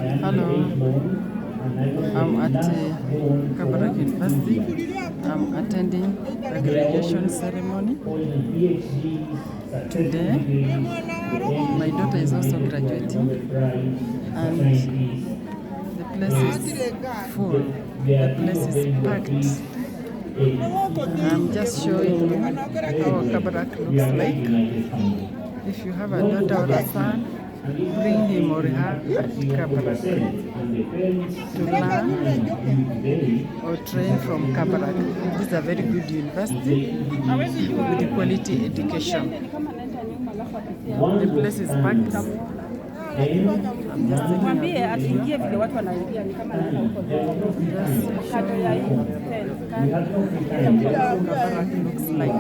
Hello, I'm at Kabarak University. I'm attending the graduation ceremony today. My daughter is also graduating, and the place is full. The place is packed. I'm just showing you how Kabarak looks like. If you have a daughter or a son, bring him or her at Kabarak to learn or train from Kabarak. This is a very good university with quality education. The place is packed. I'm just taking a video. Kabarak looks like.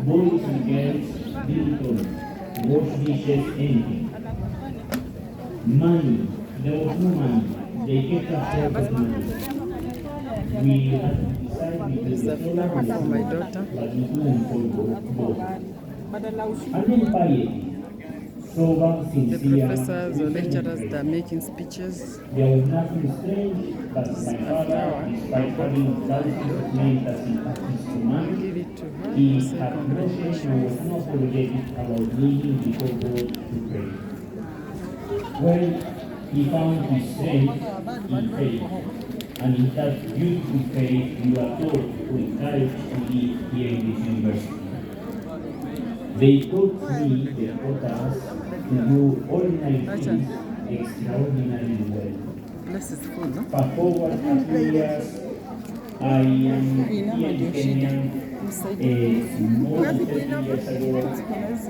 Boys and girls, vehicles, wash dishes, anything. Money, there was no money. They kept us out of money. We had to decide This is a flower for my daughter. but we couldn't afford both. And then piety. So The professors or lecturers, they're making speeches. there was nothing strange, but my father, despite having thousands of men as his command, Give it to her. he Say had no shame and was congratulations. not apologetic about kneeling before God to pray. Well, he found his strength in faith, and in that beautiful faith you are taught to encourage to live here in this university. They taught us to do ordinary things extraordinarily well. Place is full, no? Fast forward a few years, I am here in Kenya more than 30 years ago,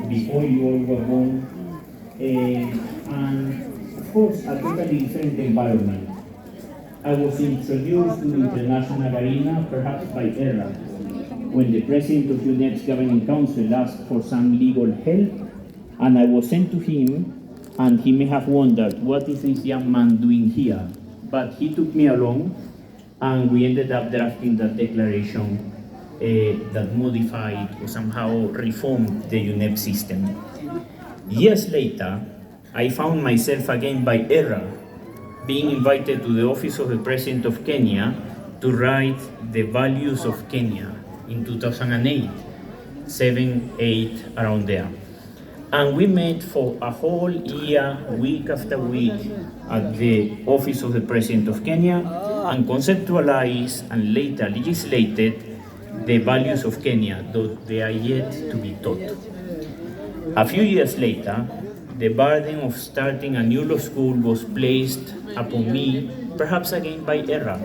before you all were born, and of course a totally different environment. I was introduced to the international arena perhaps by ERA, when the president of UNEP's governing council asked for some legal help, and I was sent to him, and he may have wondered, what is this young man doing here? But he took me along, and we ended up drafting that declaration that modified or somehow reformed the UNEP system. Years later, I found myself again by ERA being invited to the office of the President of Kenya to write the values of Kenya in 2008, 7, 8, around there. And we met for a whole year, week after week, at the office of the President of Kenya and conceptualized and later legislated the values of Kenya, though they are yet to be taught. A few years later, the burden of starting a new law school was placed upon me, perhaps again by ERA.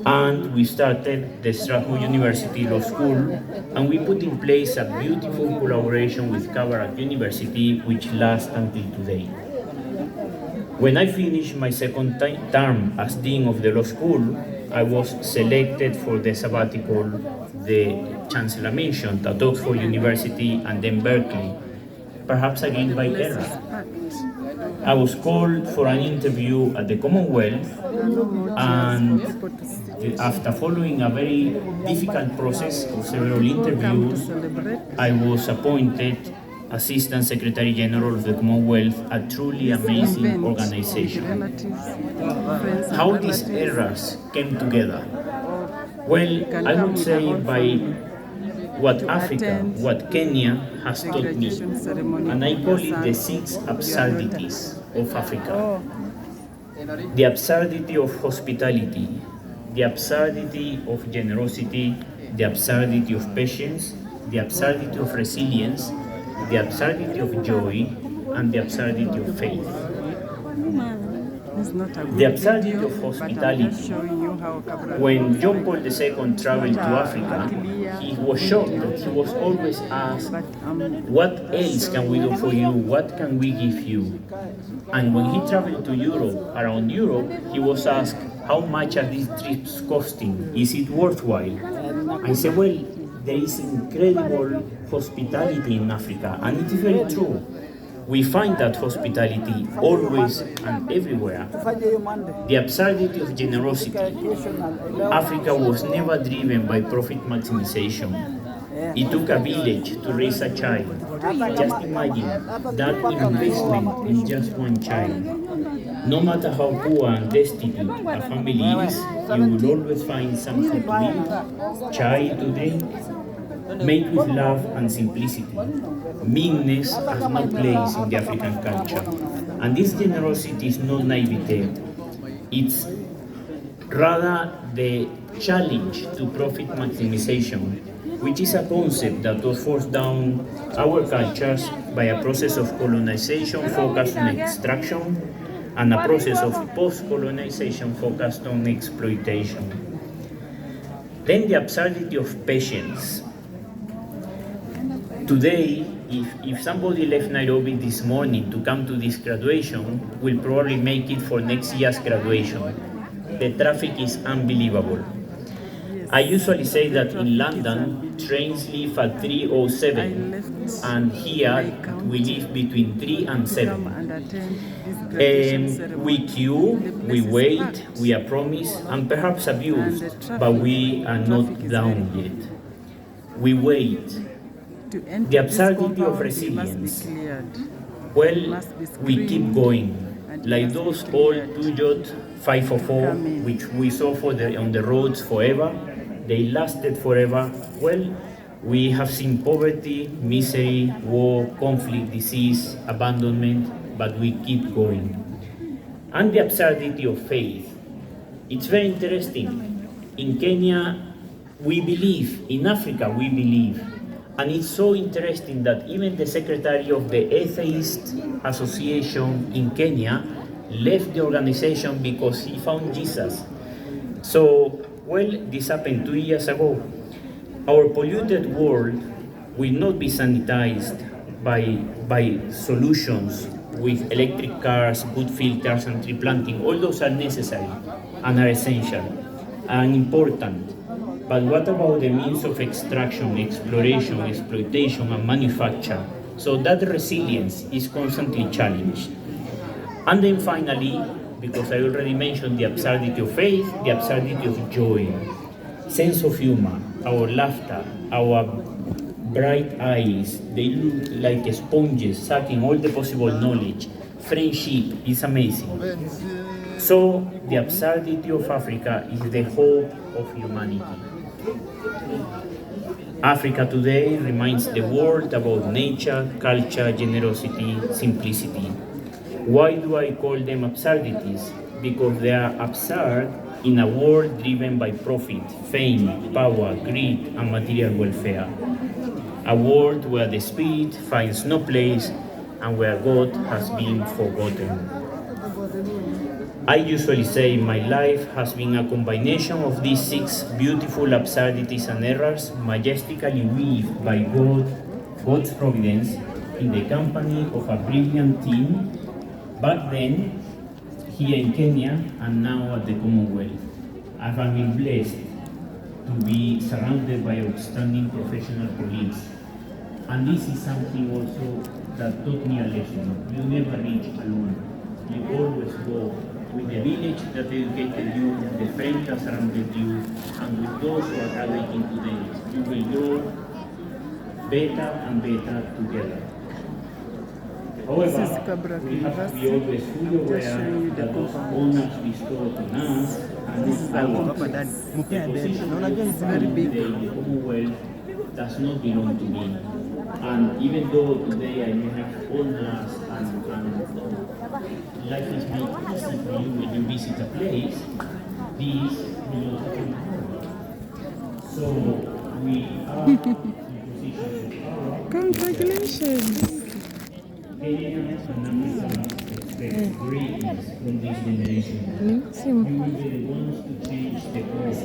And we started the Strasbourg University Law School, and we put in place a beautiful collaboration with Kabarak University, which lasts until today. When I finished my second term as Dean of the Law School, I was selected for the sabbatical the Chancellor mentioned at Oxford University and then Berkeley, perhaps again by ERA. I was called for an interview at the Commonwealth, and after following a very difficult process of several interviews, I was appointed Assistant Secretary General of the Commonwealth, a truly amazing organization. How these eras came together? Well, I would say by what Africa, what Kenya has taught me, and I call it the 6 absurdities of Africa. The absurdity of hospitality, the absurdity of generosity, the absurdity of patience, the absurdity of resilience, the absurdity of joy, and the absurdity of faith. The absurdity of hospitality. When John Paul II traveled to Africa, he was shocked that he was always asked, what else can we do for you? What can we give you? And when he traveled to Europe, around Europe, he was asked, how much are these trips costing? Is it worthwhile? I said, well, there is incredible hospitality in Africa, and it is very true. We find that hospitality always and everywhere. The absurdity of generosity. Africa was never driven by profit maximization. It took a village to raise a child. Just imagine that investment in just one child. No matter how poor and destitute a family is, you will always find something to eat, chai to drink, made with love and simplicity. Meanness has no place in the African culture. And this generosity is not naivete. It's rather the challenge to profit maximization, which is a concept that was forced down our cultures by a process of colonization focused on extraction and a process of post-colonization focused on exploitation. Then the absurdity of patience. Today, if somebody left Nairobi this morning to come to this graduation, will probably make it for next year's graduation. The traffic is unbelievable. I usually say that in London, trains leave at 3:07, and here we leave between 3 and 7. We queue, we wait, we are promised and perhaps abused, but we are not down yet. We wait. The absurdity of resilience. Well, we keep going. Like those old Peugeot 504, which we saw on the roads forever. They lasted forever. Well, we have seen poverty, misery, war, conflict, disease, abandonment, but we keep going. And the absurdity of faith. It's very interesting. In Kenya, we believe. In Africa, we believe. And it's so interesting that even the secretary of the Atheist Association in Kenya left the organization because he found Jesus. So, well, this happened 2 years ago. Our polluted world will not be sanitized by solutions with electric cars, good filters, and tree planting. All those are necessary and are essential and important. But what about the means of extraction, exploration, exploitation, and manufacture? So that resilience is constantly challenged. And then finally, because I already mentioned the absurdity of faith, the absurdity of joy, sense of humor, our laughter, our bright eyes, they look like sponges sucking all the possible knowledge. Friendship is amazing. So the absurdity of Africa is the hope of humanity. Africa today reminds the world about nature, culture, generosity, simplicity. Why do I call them absurdities? Because they are absurd in a world driven by profit, fame, power, greed, and material welfare. A world where the spirit finds no place and where God has been forgotten. I usually say my life has been a combination of these 6 beautiful absurdities and errors majestically weaved by God's providence in the company of a brilliant team back then here in Kenya and now at the Commonwealth. I have been blessed to be surrounded by outstanding professional colleagues. And this is something also that taught me a lesson. You never reach alone. You always go with the village that educated you, the friends that surrounded you, and with those who are graduating today. You will grow better and better together. However, Kabarak we have to be University. always fully aware that those honors bestowed on us and This is our the position It's very big. in the Commonwealth does not belong to me. And even though today I may have honors and life is made easy for you when you visit a place, these belong to the Commonwealth. So we are in positions of power. Congratulations. Kenyans and Africans expect greatness from this generation. You will be the ones to change the course